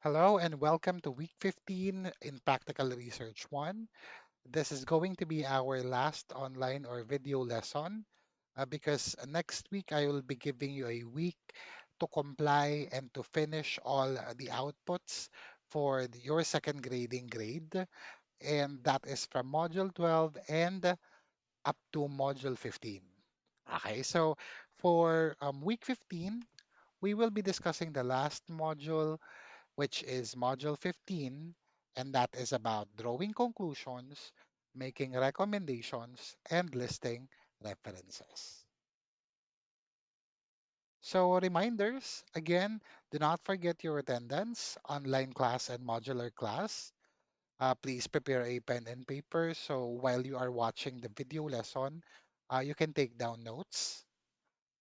Hello and welcome to week 15 in Practical Research 1. This is going to be our last online or video lesson because next week I will be giving you a week to comply and to finish all the outputs for your second grading grade, and that is from Module 12 and up to Module 15. Okay, so for week 15, we will be discussing the last module, which is Module 15, and that is about drawing conclusions, making recommendations, and listing references. So, reminders again, do not forget your attendance, online class, and modular class. Please prepare a pen and paper so while you are watching the video lesson, you can take down notes.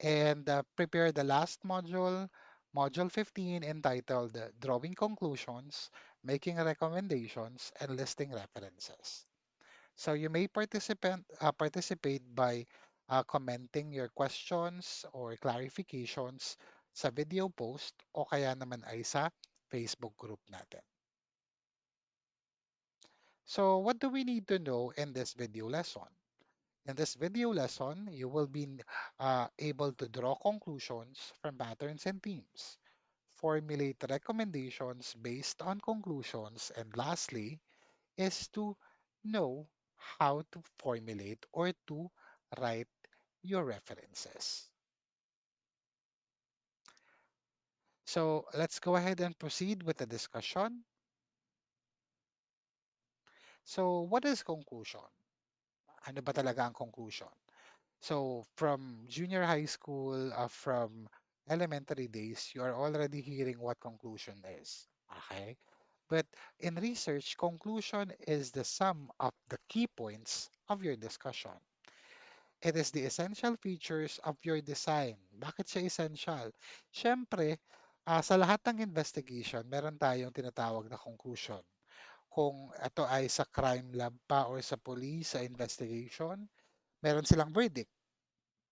And prepare the last module, Module 15, entitled Drawing Conclusions, Making Recommendations, and Listing References. So you may participate by commenting your questions or clarifications sa video post o kaya naman ay sa Facebook group natin. So what do we need to know in this video lesson? In this video lesson, you will be able to draw conclusions from patterns and themes, formulate recommendations based on conclusions, and lastly, is to know how to formulate or to write your references. So let's go ahead and proceed with the discussion. So what is conclusion? Ano ba talaga ang conclusion? So from junior high school, from elementary days, you are already hearing what conclusion is. Okay? But in research, conclusion is the sum of the key points of your discussion. It is the essential features of your design. Bakit siya essential? Siyempre, sa lahat ng investigation, meron tayong tinatawag na conclusion. Kung ito ay sa crime lab pa or sa police, sa investigation, meron silang verdict.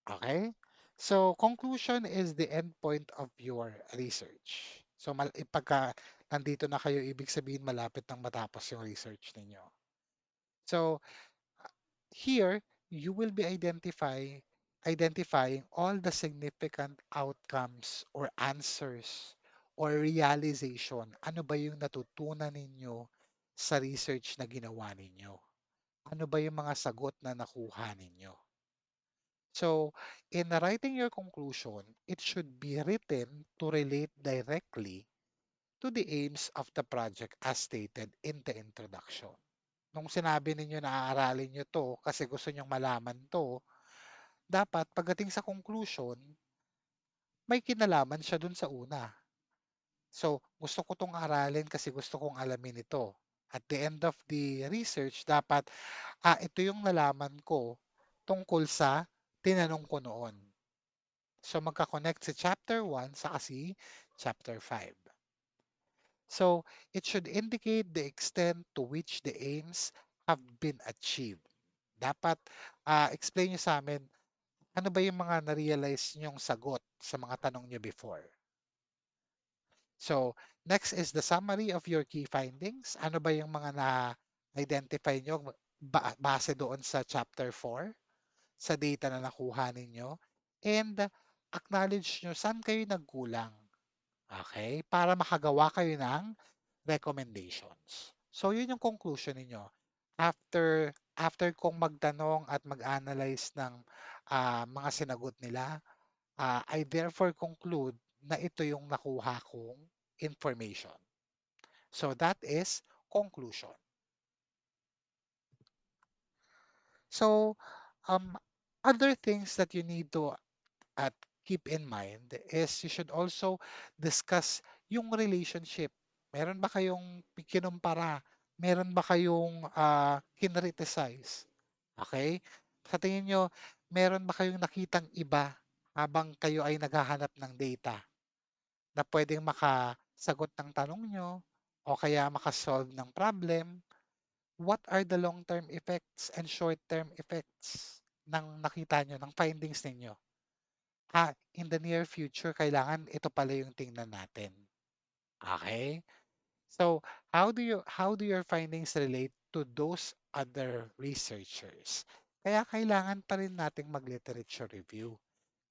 Okay? So, conclusion is the end point of your research. So, pagka nandito na kayo, ibig sabihin malapit nang matapos yung research ninyo. So, here, you will be identifying all the significant outcomes or answers or realization. Ano ba yung natutunan ninyo sa research na ginawa ninyo? Ano ba yung mga sagot na nakuha ninyo? So, in writing your conclusion, it should be written to relate directly to the aims of the project as stated in the introduction. Nung sinabi ninyo na aaralin nyo to kasi gusto nyong malaman to, dapat pagdating sa conclusion, may kinalaman siya dun sa una. So, gusto ko tong aralin kasi gusto kong alamin ito. At the end of the research, dapat, ito yung nalaman ko tungkol sa tinanong ko noon. So magka-connect si chapter 1 sa kasi chapter 5. So it should indicate the extent to which the aims have been achieved. Dapat explain nyo sa amin, ano ba yung mga na-realize nyong sagot sa mga tanong nyo before. So next is the summary of your key findings. Ano ba yung mga na-identify nyo base doon sa chapter 4, sa data na nakuha ninyo, and acknowledge nyo saan kayo nagkulang. Okay? Para makagawa kayo ng recommendations. So, yun yung conclusion ninyo. After kong magtanong at mag-analyze ng mga sinagot nila, I therefore conclude na ito yung nakuha kong information. So, that is conclusion. So, um, other things that you need to at keep in mind is you should also discuss yung relationship. Meron ba kayong kinumpara? Meron ba kayong kinriticize? Okay? Sa tingin nyo, meron ba kayong nakitang iba habang kayo ay naghahanap ng data na pwedeng makasagot ng tanong nyo o kaya makasolve ng problem? What are the long-term effects and short-term effects ng nakita nyo, ng findings ninyo? In the near future, kailangan ito pala yung tingnan natin. Okay? So, how do your findings relate to those other researchers? Kaya kailangan pa rin nating mag-literature review.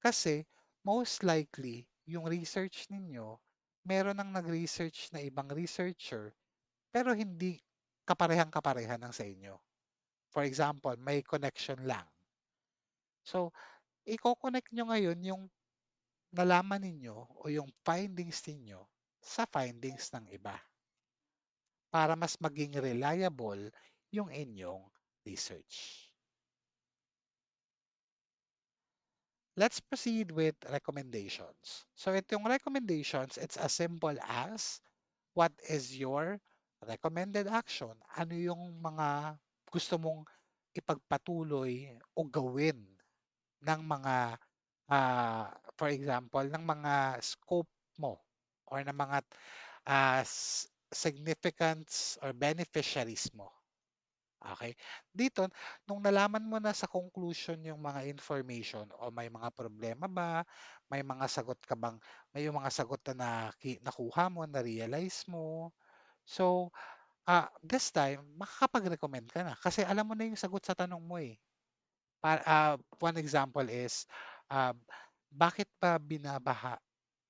Kasi most likely, yung research ninyo, meron ng nag-research na ibang researcher, pero hindi kaparehang-kapareha ng sa inyo. For example, may connection lang. So, i-connect nyo ngayon yung nalaman ninyo o yung findings ninyo sa findings ng iba para mas maging reliable yung inyong research. Let's proceed with recommendations. So itong recommendations, it's as simple as what is your recommended action? Ano yung mga gusto mong ipagpatuloy o gawin ng mga, for example, ng mga scope mo or ng mga significance or beneficiaries mo. Okay? Dito, nung nalaman mo na sa conclusion yung mga information o may mga problema ba, may mga sagot ka bang, may yung mga sagot na nakuha mo, na-realize mo. So, this time, makakapag-recommend ka na kasi alam mo na yung sagot sa tanong mo eh. One example is, um, bakit ba binabaha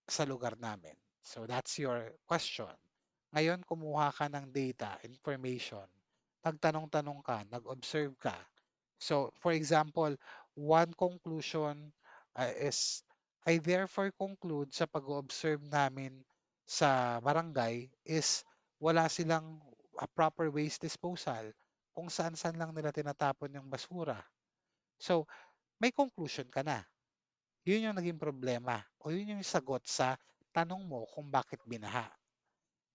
sa lugar namin? So that's your question. Ngayon, kumuha ka ng data, information, nagtanong-tanong ka, nag-observe ka. So, for example, one conclusion is, I therefore conclude sa pag-observe namin sa barangay is wala silang proper waste disposal kung saan-saan lang nila tinatapon yung basura. So, may conclusion ka na. Yun yung naging problema o yun yung sagot sa tanong mo kung bakit binaha.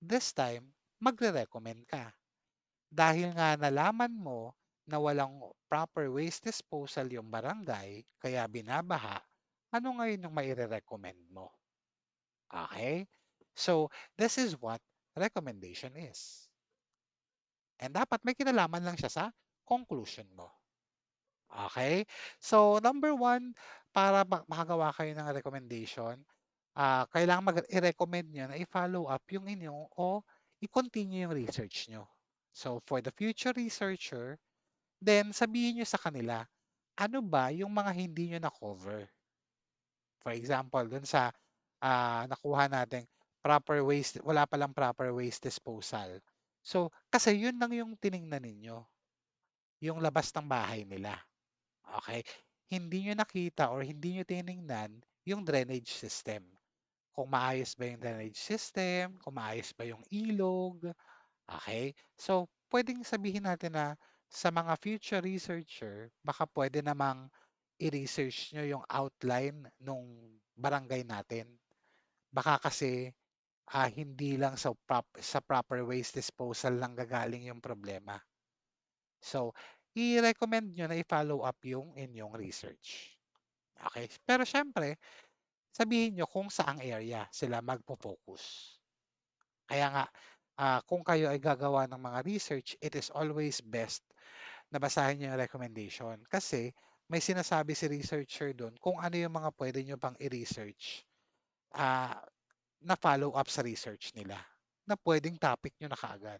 This time, magre-recommend ka. Dahil nga nalaman mo na walang proper waste disposal yung barangay, kaya binabaha, ano ngayon yung maire-recommend mo? Okay? So, this is what recommendation is. And dapat may kinalaman lang siya sa conclusion mo. Okay? So, number one, para makagawa kayo ng recommendation, kailangan i-recommend nyo na i-follow up yung inyong o i-continue yung research nyo. So, for the future researcher, then sabihin nyo sa kanila, ano ba yung mga hindi nyo na-cover? For example, dun sa nakuha natin, proper waste, wala palang proper waste disposal. So, kasi yun lang yung tiningnan ninyo, yung labas ng bahay nila. Okay? Hindi nyo nakita or hindi nyo tiningnan yung drainage system. Kung maayos ba yung drainage system, kung maayos ba yung ilog. Okay? So, pwedeng sabihin natin na sa mga future researcher, baka pwede namang i-research nyo yung outline nung barangay natin. Baka kasi hindi lang sa proper waste disposal lang gagaling yung problema. So, i-recommend nyo na i-follow up yung inyong research. Okay? Pero syempre, sabihin nyo kung saang area sila magpo-focus. Kaya nga, kung kayo ay gagawa ng mga research, it is always best na basahin nyo yung recommendation. Kasi may sinasabi si researcher doon kung ano yung mga pwede nyo pang i-research ah, na follow up sa research nila na pwedeng topic nyo na kaagad.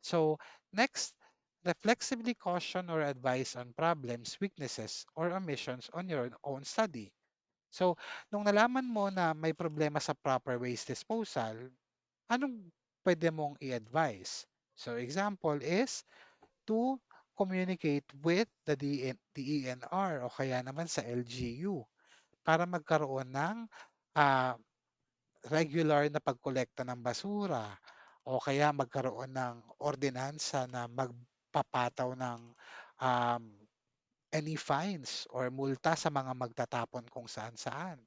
So, next, reflexively caution or advise on problems, weaknesses, or omissions on your own study. So, nung nalaman mo na may problema sa proper waste disposal, anong pwede mong i-advise? So, example is to communicate with the DENR o kaya naman sa LGU para magkaroon ng ah, regular na pagkolekta ng basura o kaya magkaroon ng ordinansa na magpapataw ng um, any fines or multa sa mga magtatapon kung saan-saan.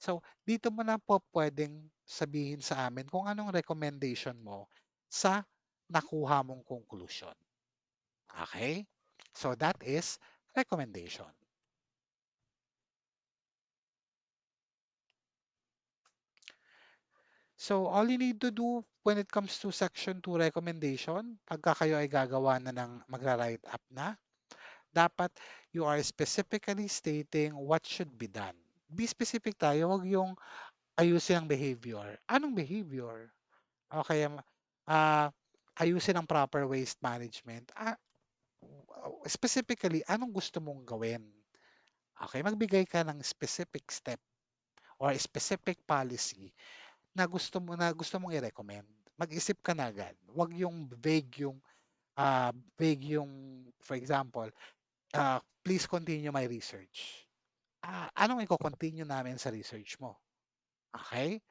So, dito mo na po pwedeng sabihin sa amin kung anong recommendation mo sa nakuha mong conclusion. Okay? So, that is recommendation. So, all you need to do when it comes to Section 2 recommendation, pagka kayo ay gagawa na ng magra-write up na, dapat you are specifically stating what should be done. Be specific tayo, wag yung ayusin ang behavior. Anong behavior? o kaya ah, ayusin ang proper waste management. Specifically, anong gusto mong gawin? Okay, magbigay ka ng specific step or specific policy na gusto mong i-recommend. Mag-isip ka na agad. Huwag yung vague yung, for example, please continue my research. Anong i-continue namin sa research mo? Okay?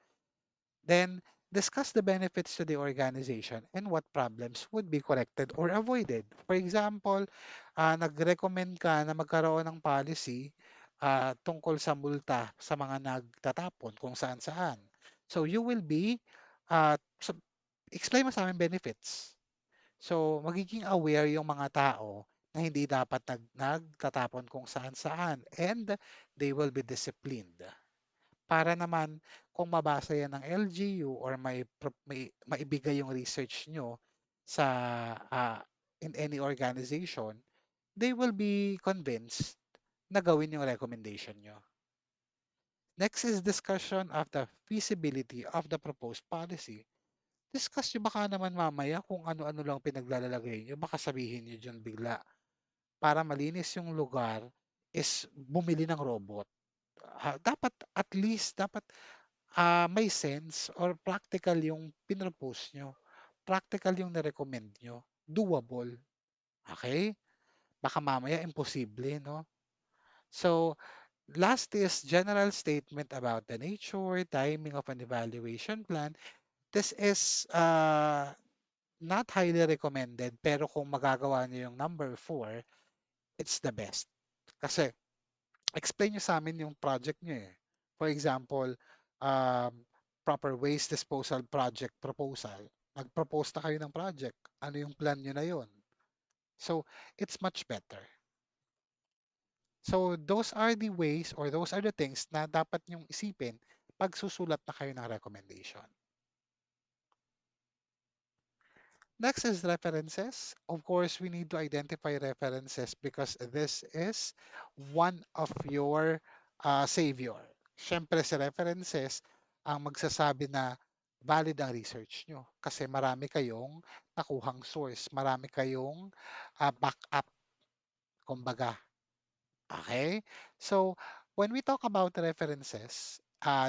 Then, discuss the benefits to the organization and what problems would be corrected or avoided. For example, nag-recommend ka na magkaroon ng policy tungkol sa multa sa mga nagtatapon kung saan-saan. So, you will be, explain mo sa amin benefits. So, magiging aware yung mga tao na hindi dapat nagtatapon kung saan-saan and they will be disciplined. Para naman kung mabasa yan ng LGU or may maibigay yung research nyo sa in any organization, they will be convinced na gawin yung recommendation nyo. Next is discussion of the feasibility of the proposed policy. Discuss nyo baka naman mamaya kung ano-ano lang pinaglalagay nyo, baka sabihin nyo dyan bigla. Para malinis yung lugar is bumili ng robot. Dapat at least, dapat may sense or practical yung pinropose nyo. Practical yung na-recommend nyo. Doable. Okay? Baka mamaya imposible, no? So, last is general statement about the nature, timing of an evaluation plan. This is not highly recommended, pero kung magagawa nyo yung number 4, it's the best. Kasi, explain nyo sa amin yung project nyo eh. For example, um, proper waste disposal project proposal. Nag-propose na kayo ng project. Ano yung plan nyo na yun? So, it's much better. So, those are the ways or those are the things na dapat nyong isipin pag susulat na kayo ng recommendation. Next is references. Of course, we need to identify references because this is one of your savior. Siyempre, sa references, ang magsasabi na valid ang research nyo kasi marami kayong nakuhang source, marami kayong backup, kumbaga. Okay? So, when we talk about references,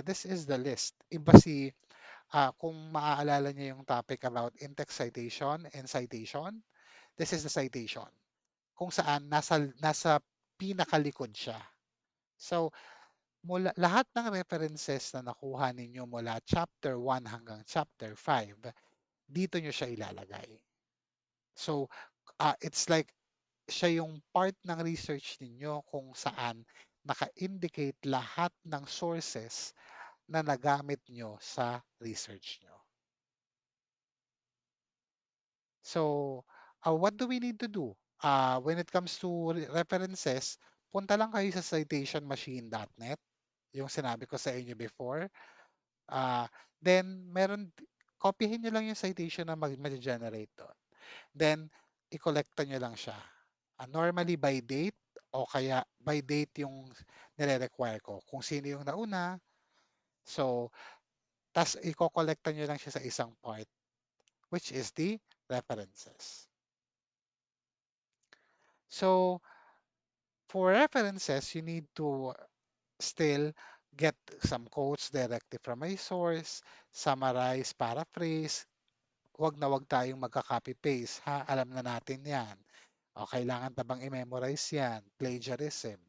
this is the list. Iba si kung maaalala niyo yung topic about in-text citation and citation, this is the citation. Kung saan nasa pinakalikod siya. So, lahat ng references na nakuha ninyo mula chapter 1 hanggang chapter 5, dito nyo siya ilalagay. So, it's like siya yung part ng research ninyo kung saan naka-indicate lahat ng sources na nagamit nyo sa research nyo. So, what do we need to do? When it comes to references, punta lang kayo sa citationmachine.net, yung sinabi ko sa inyo before. Then, copyhin nyo lang yung citation na mag-generate doon. Then, i-collecta nyo lang siya. Normally by date o kaya by date yung nire-require ko. Kung sino yung nauna, so, tas i-collecta nyo lang siya sa isang part, which is the references. So, for references, you need to still get some quotes directly from a source, summarize, paraphrase. Huwag na huwag tayong magka-copy-paste, ha? Alam na natin yan. O, kailangan pa bang i-memorize yan? Plagiarism.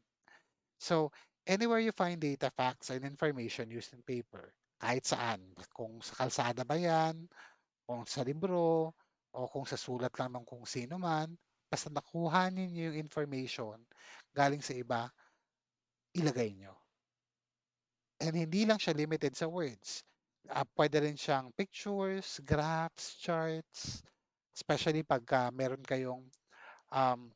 So, anywhere you find data, facts, and information used in paper, kahit saan, kung sa kalsada ba yan, kung sa libro, o kung sa sulat lang ng kung sino man, basta nakuha ninyo yung information galing sa iba, ilagay nyo. And hindi lang siya limited sa words. Pwede rin siyang pictures, graphs, charts, especially pagka meron kayong um,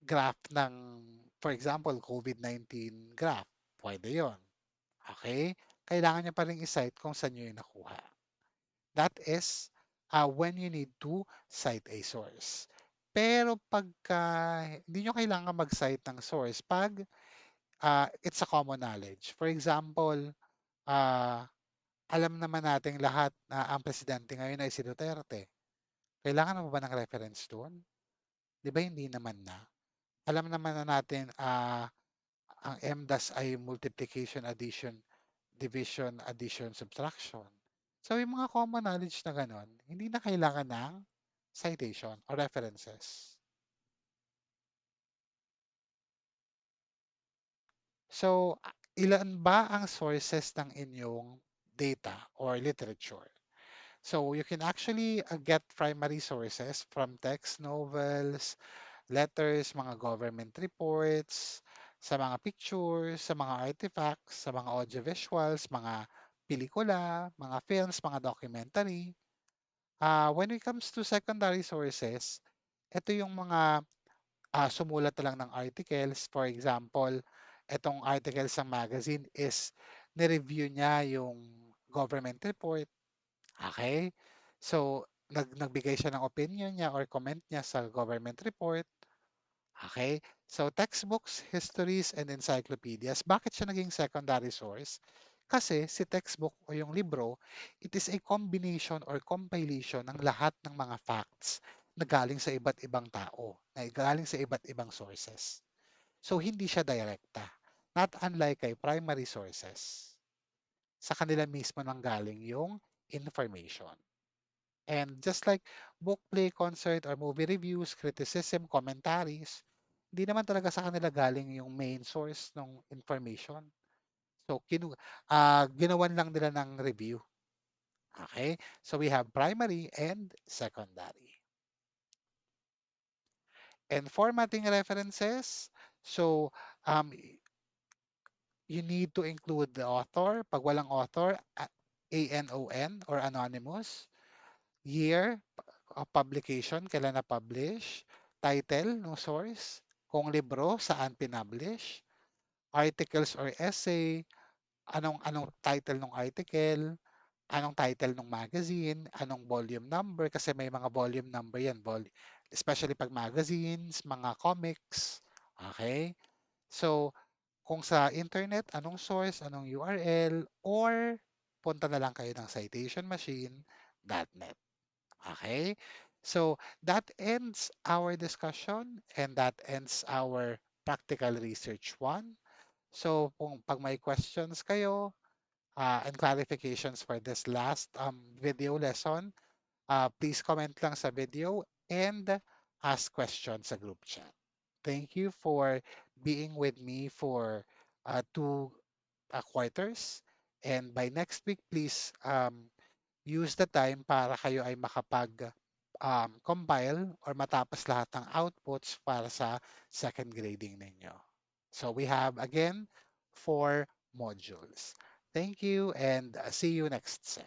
graph ng, for example, COVID-19 graph. Pwede yon. Okay? Kailangan niya pa rin i-cite kung saan nyo yung nakuha. That is when you need to cite a source. Pero pagka hindi nyo kailangan mag-cite ng source pag it's a common knowledge. For example, uh, Alam naman nating lahat na ang presidente ngayon ay si Duterte. Kailangan mo ba ng reference do'n? 'Di ba hindi naman na? Alam naman na natin, ang MDAS ay multiplication, addition, division, addition, subtraction. So, yung mga common knowledge na gano'n, hindi na kailangan ng citation or references. So, ilan ba ang sources ng inyong data or literature? So, you can actually get primary sources from text, novels, letters, mga government reports, sa mga pictures, sa mga artifacts, sa mga audiovisuals, mga pelikula, mga films, mga documentary. When it comes to secondary sources, ito yung mga sumulat na lang ng articles. For example, itong articles ng magazine is ni-review niya yung government report. Okay? So, nagbigay siya ng opinion niya or comment niya sa government report. Okay? So, textbooks, histories, and encyclopedias, bakit siya naging secondary source? Kasi si textbook o yung libro, it is a combination or compilation ng lahat ng mga facts na galing sa iba't ibang tao, na galing sa iba't ibang sources. So, hindi siya direkta. Not unlike kay primary sources. Sa kanila mismo nang galing yung information. And just like book play, concert, or movie reviews, criticism, commentaries, hindi naman talaga sa kanila galing yung main source ng information. So, ginawan lang nila ng review. Okay? So, we have primary and secondary. And formatting references. So, you need to include the author. Pag walang author, ANON or anonymous. Year of publication, kailan na-publish. Title ng source. Kung libro, saan pinablish. Articles or essay, anong title ng article, anong title ng magazine, anong volume number, kasi may mga volume number yan, especially pag magazines, mga comics. Okay? So, kung sa internet, anong source, anong URL, or punta na lang kayo ng citationmachine.net. Okay? So, that ends our discussion and that ends our practical research one. So, pag may questions kayo and clarifications for this last video lesson, please comment lang sa video and ask questions sa group chat. Thank you for being with me for two quarters. And by next week, please use the time para kayo ay compile or matapos lahat ng outputs para sa second grading ninyo. So we have again 4 modules. Thank you and see you next sem.